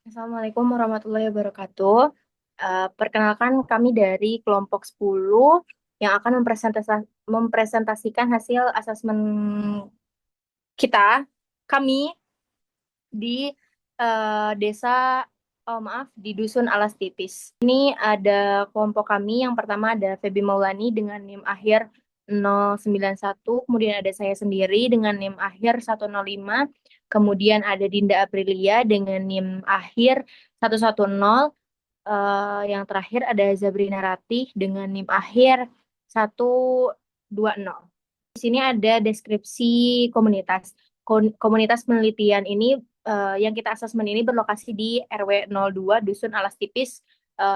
Assalamualaikum warahmatullahi wabarakatuh. Perkenalkan kami dari kelompok 10 yang akan mempresentasikan hasil asesmen kita, kami di desa, oh maaf, di Dusun Alas Tipis. Ini ada kelompok kami, yang pertama ada Feby Maulani dengan NIM akhir 091, kemudian ada saya sendiri dengan NIM akhir 105, kemudian ada Dinda Aprilia dengan NIM akhir 110, yang terakhir ada Zabrina Ratih dengan NIM akhir 120. Di sini ada deskripsi komunitas. Komunitas penelitian ini, yang kita asesmen ini berlokasi di RW 02 Dusun Alas Tipis,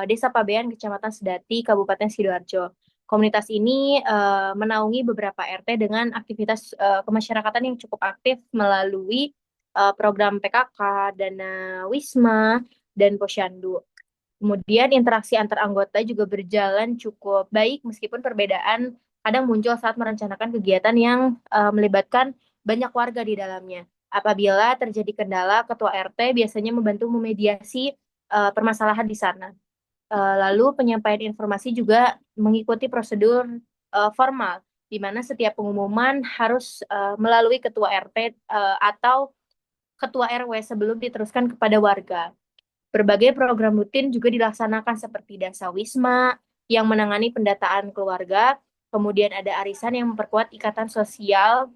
Desa Pabean, Kecamatan Sedati, Kabupaten Sidoarjo. Komunitas ini menaungi beberapa RT dengan aktivitas kemasyarakatan yang cukup aktif melalui program PKK, Dana Wisma, dan Posyandu. Kemudian interaksi antar anggota juga berjalan cukup baik meskipun perbedaan kadang muncul saat merencanakan kegiatan yang melibatkan banyak warga di dalamnya. Apabila terjadi kendala, Ketua RT biasanya membantu memediasi permasalahan di sana. Lalu penyampaian informasi juga mengikuti prosedur formal, di mana setiap pengumuman harus melalui Ketua RT atau Ketua RW sebelum diteruskan kepada warga. Berbagai program rutin juga dilaksanakan seperti Dasa Wisma yang menangani pendataan keluarga, kemudian ada arisan yang memperkuat ikatan sosial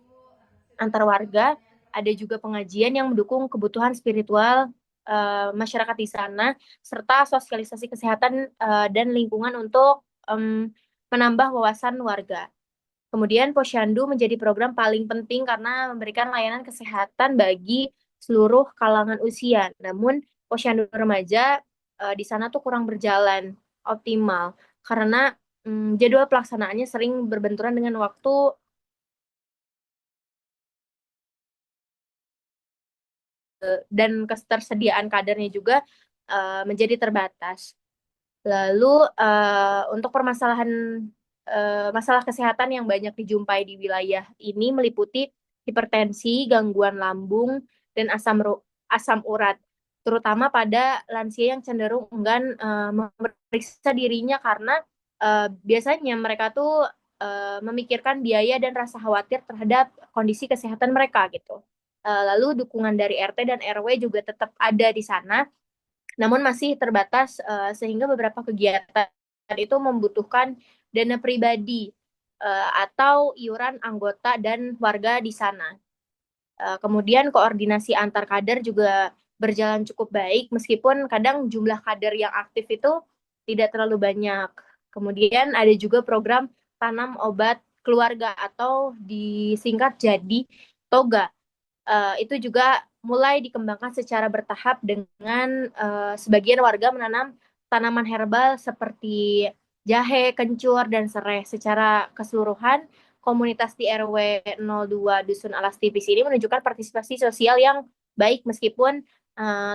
antar warga, ada juga pengajian yang mendukung kebutuhan spiritual masyarakat di sana, serta sosialisasi kesehatan dan lingkungan untuk menambah wawasan warga. Kemudian Posyandu menjadi program paling penting karena memberikan layanan kesehatan bagi seluruh kalangan usia. Namun Posyandu remaja di sana tuh kurang berjalan optimal karena jadwal pelaksanaannya sering berbenturan dengan waktu dan ketersediaan kadernya juga menjadi terbatas. Lalu untuk permasalahan masalah kesehatan yang banyak dijumpai di wilayah ini meliputi hipertensi, gangguan lambung, dan asam urat, terutama pada lansia yang cenderung enggan memeriksa dirinya karena biasanya mereka tuh memikirkan biaya dan rasa khawatir terhadap kondisi kesehatan mereka gitu. Lalu dukungan dari RT dan RW juga tetap ada di sana, namun masih terbatas sehingga beberapa kegiatan itu membutuhkan dana pribadi atau iuran anggota dan warga di sana. Kemudian koordinasi antar kader juga berjalan cukup baik meskipun kadang jumlah kader yang aktif itu tidak terlalu banyak. Kemudian ada juga program tanam obat keluarga atau disingkat jadi TOGA. Itu juga mulai dikembangkan secara bertahap dengan sebagian warga menanam tanaman herbal seperti jahe, kencur, dan serai. Secara keseluruhan, komunitas di RW 02 Dusun Alas Tipis ini menunjukkan partisipasi sosial yang baik meskipun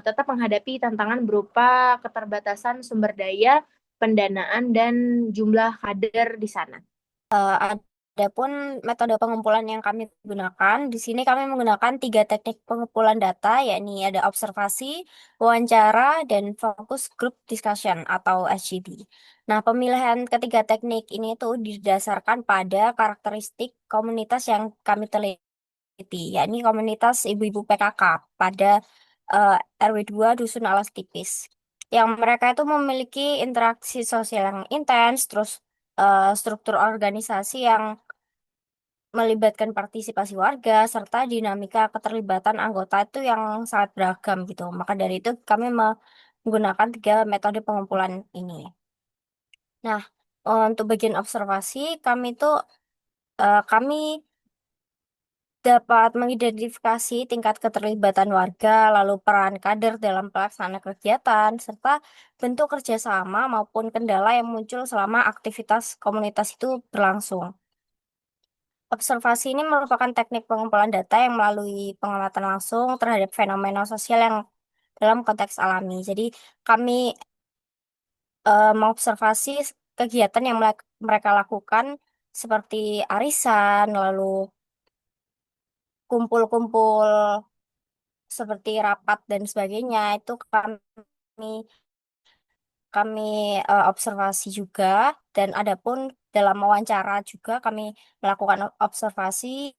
tetap menghadapi tantangan berupa keterbatasan sumber daya, pendanaan, dan jumlah kader di sana. Adapun metode pengumpulan yang kami gunakan, di sini kami menggunakan tiga teknik pengumpulan data, yakni ada observasi, wawancara, dan focus group discussion atau SGD. Nah, pemilihan ketiga teknik ini itu didasarkan pada karakteristik komunitas yang kami teliti, yakni komunitas ibu-ibu PKK pada RW 2 Dusun Alas Tipis. Yang mereka itu memiliki interaksi sosial yang intens, terus struktur organisasi yang melibatkan partisipasi warga serta dinamika keterlibatan anggota itu yang sangat beragam gitu. Maka dari itu kami menggunakan tiga metode pengumpulan ini. Nah, untuk bagian observasi kami dapat mengidentifikasi tingkat keterlibatan warga, lalu peran kader dalam pelaksanaan kegiatan, serta bentuk kerjasama maupun kendala yang muncul selama aktivitas komunitas itu berlangsung. Observasi ini merupakan teknik pengumpulan data yang melalui pengamatan langsung terhadap fenomena sosial yang dalam konteks alami. Jadi kami mengobservasi kegiatan yang mereka lakukan seperti arisan, lalu kumpul-kumpul seperti rapat dan sebagainya itu kami observasi juga, dan adapun dalam wawancara juga kami melakukan observasi,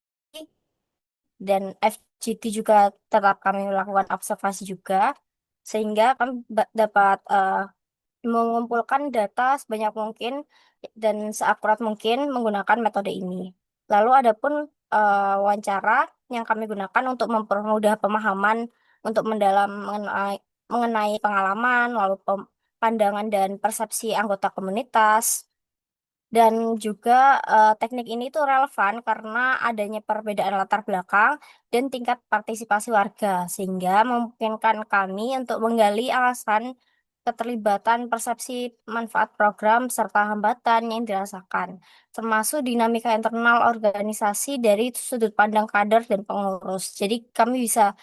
dan FGD juga tetap kami melakukan observasi juga, sehingga kami dapat mengumpulkan data sebanyak mungkin dan seakurat mungkin menggunakan metode ini. Lalu adapun wawancara yang kami gunakan untuk mempermudah pemahaman, untuk mendalam mengenai pengalaman, lalu pandangan dan persepsi anggota komunitas. Dan juga teknik ini tuh relevan karena adanya perbedaan latar belakang dan tingkat partisipasi warga, sehingga memungkinkan kami untuk menggali alasan keterlibatan, persepsi manfaat program, serta hambatan yang dirasakan, termasuk dinamika internal organisasi dari sudut pandang kader dan pengurus. Jadi kami bisa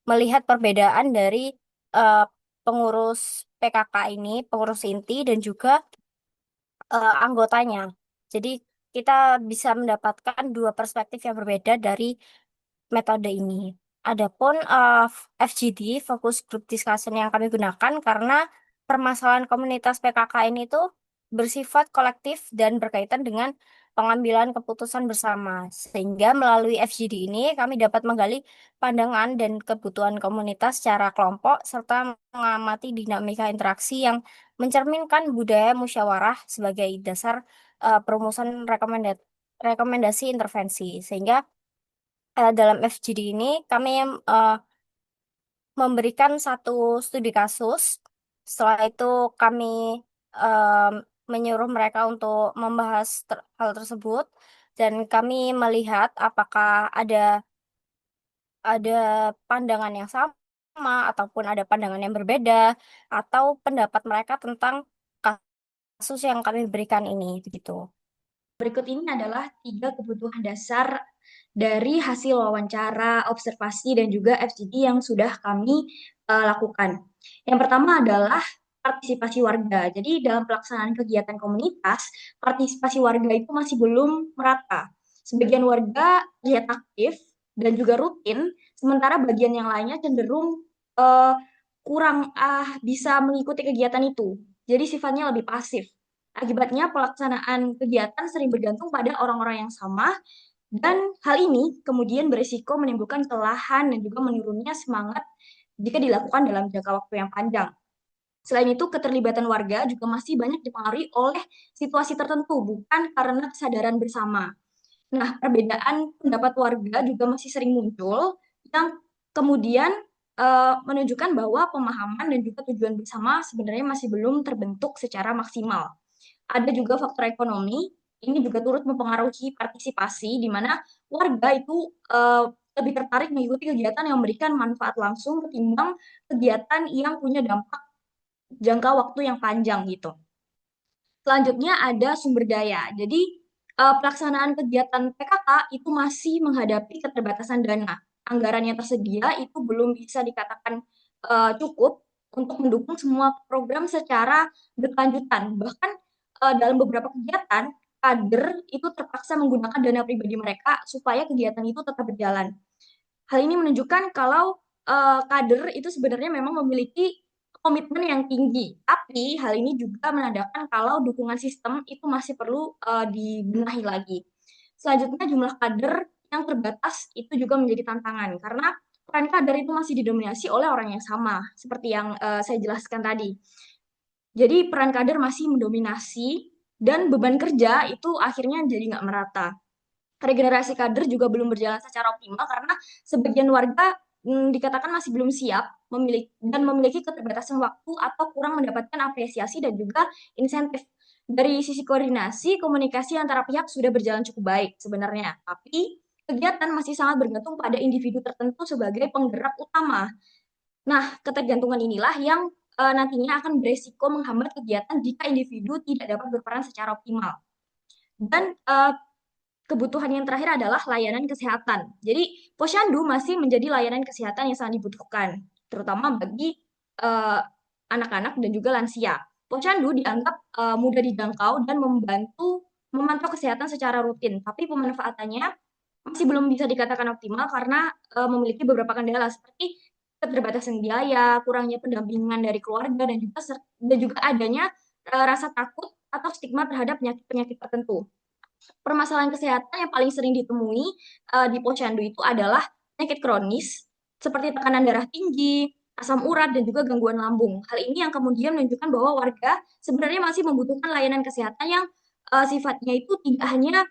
melihat perbedaan dari eh, pengurus PKK ini, pengurus inti, dan juga anggotanya. Jadi kita bisa mendapatkan dua perspektif yang berbeda dari metode ini. Adapun FGD, Focus Group Discussion yang kami gunakan karena permasalahan komunitas PKK ini tuh bersifat kolektif dan berkaitan dengan pengambilan keputusan bersama. Sehingga melalui FGD ini kami dapat menggali pandangan dan kebutuhan komunitas secara kelompok serta mengamati dinamika interaksi yang mencerminkan budaya musyawarah sebagai dasar perumusan rekomendasi intervensi. Sehingga dalam FGD ini kami eh, memberikan satu studi kasus. Setelah itu kami em, menyuruh mereka untuk membahas hal tersebut, dan kami melihat apakah ada pandangan yang sama ataupun ada pandangan yang berbeda, atau pendapat mereka tentang kasus yang kami berikan ini begitu. Berikut ini adalah 3 kebutuhan dasar dari hasil wawancara, observasi, dan juga FGD yang sudah kami lakukan. Yang pertama adalah partisipasi warga. Jadi dalam pelaksanaan kegiatan komunitas, partisipasi warga itu masih belum merata. Sebagian warga terlihat aktif dan juga rutin, sementara bagian yang lainnya cenderung eh, kurang bisa mengikuti kegiatan itu. Jadi sifatnya lebih pasif. Akibatnya pelaksanaan kegiatan sering bergantung pada orang-orang yang sama, dan hal ini kemudian berisiko menimbulkan kelelahan dan juga menurunnya semangat jika dilakukan dalam jangka waktu yang panjang. Selain itu, keterlibatan warga juga masih banyak dipengaruhi oleh situasi tertentu, bukan karena kesadaran bersama. Nah, perbedaan pendapat warga juga masih sering muncul, yang kemudian menunjukkan bahwa pemahaman dan juga tujuan bersama sebenarnya masih belum terbentuk secara maksimal. Ada juga faktor ekonomi, ini juga turut mempengaruhi partisipasi, di mana warga itu lebih tertarik mengikuti kegiatan yang memberikan manfaat langsung ketimbang kegiatan yang punya dampak jangka waktu yang panjang gitu. Selanjutnya ada sumber daya. Jadi pelaksanaan kegiatan PKK itu masih menghadapi keterbatasan dana. Anggaran yang tersedia itu belum bisa dikatakan cukup untuk mendukung semua program secara berkelanjutan. Bahkan dalam beberapa kegiatan, kader itu terpaksa menggunakan dana pribadi mereka supaya kegiatan itu tetap berjalan. Hal ini menunjukkan kalau kader itu sebenarnya memang memiliki komitmen yang tinggi, tapi hal ini juga menandakan kalau dukungan sistem itu masih perlu dibenahi lagi. Selanjutnya, jumlah kader yang terbatas itu juga menjadi tantangan karena peran kader itu masih didominasi oleh orang yang sama, seperti yang saya jelaskan tadi. Jadi peran kader masih mendominasi dan beban kerja itu akhirnya jadi nggak merata. Regenerasi kader juga belum berjalan secara optimal karena sebagian warga dikatakan masih belum siap memiliki keterbatasan waktu atau kurang mendapatkan apresiasi dan juga insentif. Dari sisi koordinasi, komunikasi antara pihak sudah berjalan cukup baik sebenarnya, tapi kegiatan masih sangat bergantung pada individu tertentu sebagai penggerak utama. Nah, ketergantungan inilah yang nantinya akan beresiko menghambat kegiatan jika individu tidak dapat berperan secara optimal. Dan kebutuhan yang terakhir adalah layanan kesehatan. Jadi, posyandu masih menjadi layanan kesehatan yang sangat dibutuhkan, terutama bagi eh, anak-anak dan juga lansia. Posyandu dianggap mudah dijangkau dan memantau kesehatan secara rutin, tapi pemanfaatannya masih belum bisa dikatakan optimal karena memiliki beberapa kendala seperti keterbatasan biaya, kurangnya pendampingan dari keluarga, dan juga adanya rasa takut atau stigma terhadap penyakit-penyakit tertentu. Permasalahan kesehatan yang paling sering ditemui di posyandu itu adalah penyakit kronis seperti tekanan darah tinggi, asam urat, dan juga gangguan lambung. Hal ini yang kemudian menunjukkan bahwa warga sebenarnya masih membutuhkan layanan kesehatan yang sifatnya itu tidak hanya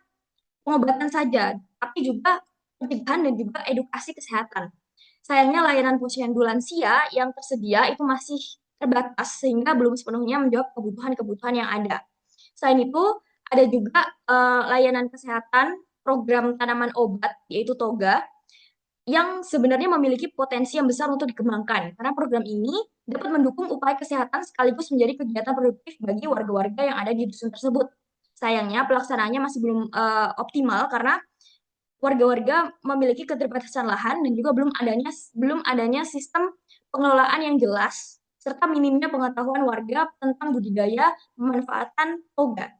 pengobatan saja, tapi juga pencegahan dan juga edukasi kesehatan. Sayangnya layanan posyandu lansia yang tersedia itu masih terbatas sehingga belum sepenuhnya menjawab kebutuhan-kebutuhan yang ada. Selain itu, ada juga layanan kesehatan program tanaman obat yaitu TOGA yang sebenarnya memiliki potensi yang besar untuk dikembangkan karena program ini dapat mendukung upaya kesehatan sekaligus menjadi kegiatan produktif bagi warga-warga yang ada di dusun tersebut. Sayangnya pelaksanaannya masih belum optimal karena warga-warga memiliki keterbatasan lahan dan juga belum adanya sistem pengelolaan yang jelas serta minimnya pengetahuan warga tentang budidaya pemanfaatan toga.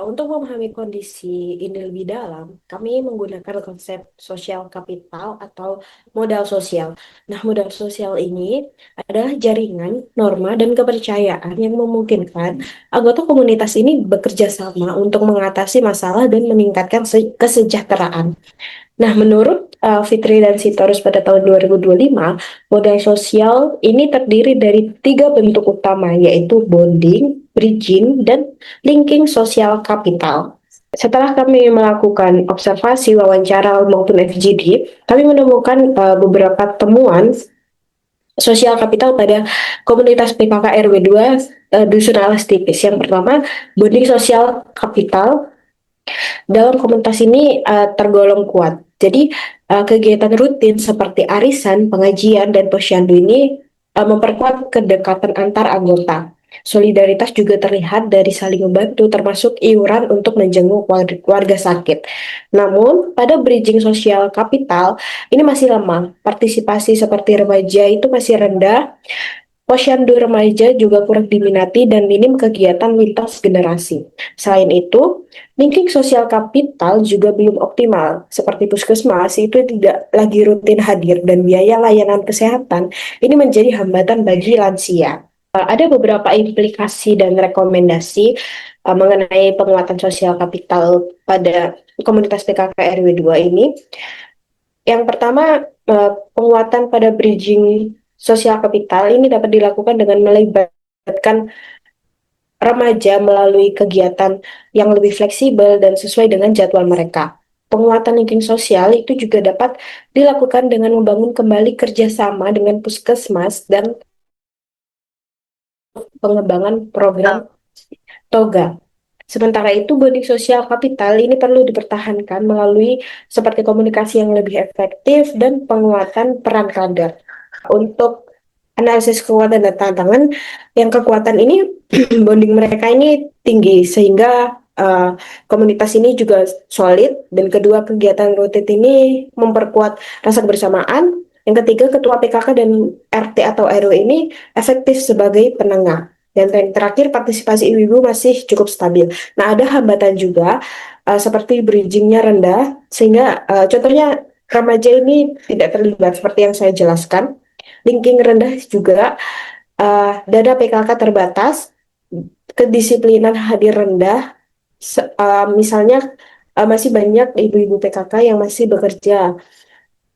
Untuk memahami kondisi ini lebih dalam, kami menggunakan konsep sosial kapital atau modal sosial. Nah, modal sosial ini adalah jaringan, norma, dan kepercayaan yang memungkinkan anggota komunitas ini bekerja sama untuk mengatasi masalah dan meningkatkan kesejahteraan. Nah, menurut Fitri dan Sitorus pada tahun 2025, modal sosial ini terdiri dari 3 bentuk utama, yaitu bonding, bridging, dan linking sosial kapital. Setelah kami melakukan observasi, wawancara, maupun FGD, kami menemukan beberapa temuan sosial kapital pada komunitas PKK RW 2 Dusun Alas Tipis. Yang pertama, bonding sosial kapital dalam komunitas ini tergolong kuat. Jadi kegiatan rutin seperti arisan, pengajian, dan posyandu ini memperkuat kedekatan antar anggota. Solidaritas juga terlihat dari saling membantu, termasuk iuran untuk menjenguk warga sakit. Namun, pada bridging sosial kapital ini masih lemah. Partisipasi seperti remaja itu masih rendah. Posyandu remaja juga kurang diminati dan minim kegiatan lintas generasi. Selain itu, linking sosial kapital juga belum optimal, seperti puskesmas itu tidak lagi rutin hadir dan biaya layanan kesehatan ini menjadi hambatan bagi lansia. Ada beberapa implikasi dan rekomendasi mengenai penguatan sosial kapital pada komunitas PKK RW 2 ini. Yang pertama, penguatan pada bridging sosial kapital ini dapat dilakukan dengan melibatkan remaja melalui kegiatan yang lebih fleksibel dan sesuai dengan jadwal mereka. Penguatan linking sosial itu juga dapat dilakukan dengan membangun kembali kerjasama dengan puskesmas dan pengembangan program TOGA. Sementara itu, bonding sosial kapital ini perlu dipertahankan melalui seperti komunikasi yang lebih efektif dan penguatan peran kader. Untuk analisis kekuatan dan tantangan, yang kekuatan ini bonding mereka ini tinggi sehingga komunitas ini juga solid, dan kedua, kegiatan rutin ini memperkuat rasa kebersamaan. Yang ketiga, ketua PKK dan RT atau RW ini efektif sebagai penengah. Dan yang terakhir, partisipasi ibu-ibu masih cukup stabil. Nah, ada hambatan juga seperti bridgingnya rendah, sehingga contohnya remaja ini tidak terlibat seperti yang saya jelaskan. Linking rendah juga, dana PKK terbatas, kedisiplinan hadir rendah, misalnya masih banyak ibu-ibu PKK yang masih bekerja.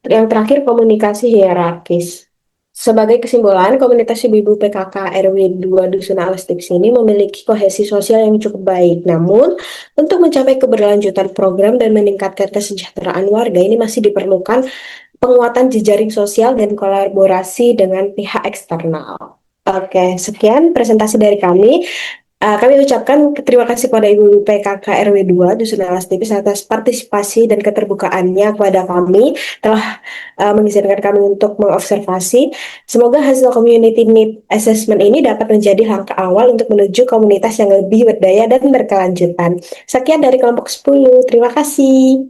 Yang terakhir, komunikasi hierarkis. Sebagai kesimpulan, komunitas ibu-ibu PKK RW 2 Dusun Alas Tipis ini memiliki kohesi sosial yang cukup baik. Namun, untuk mencapai keberlanjutan program dan meningkatkan kesejahteraan warga ini masih diperlukan penguatan jejaring sosial dan kolaborasi dengan pihak eksternal. Oke, sekian presentasi dari kami. Kami ucapkan terima kasih kepada Ibu PKK RW 2 Dusun Alas Tipis atas partisipasi dan keterbukaannya kepada kami, telah mengizinkan kami untuk mengobservasi. Semoga hasil community need assessment ini dapat menjadi langkah awal untuk menuju komunitas yang lebih berdaya dan berkelanjutan. Sekian dari kelompok 10. Terima kasih.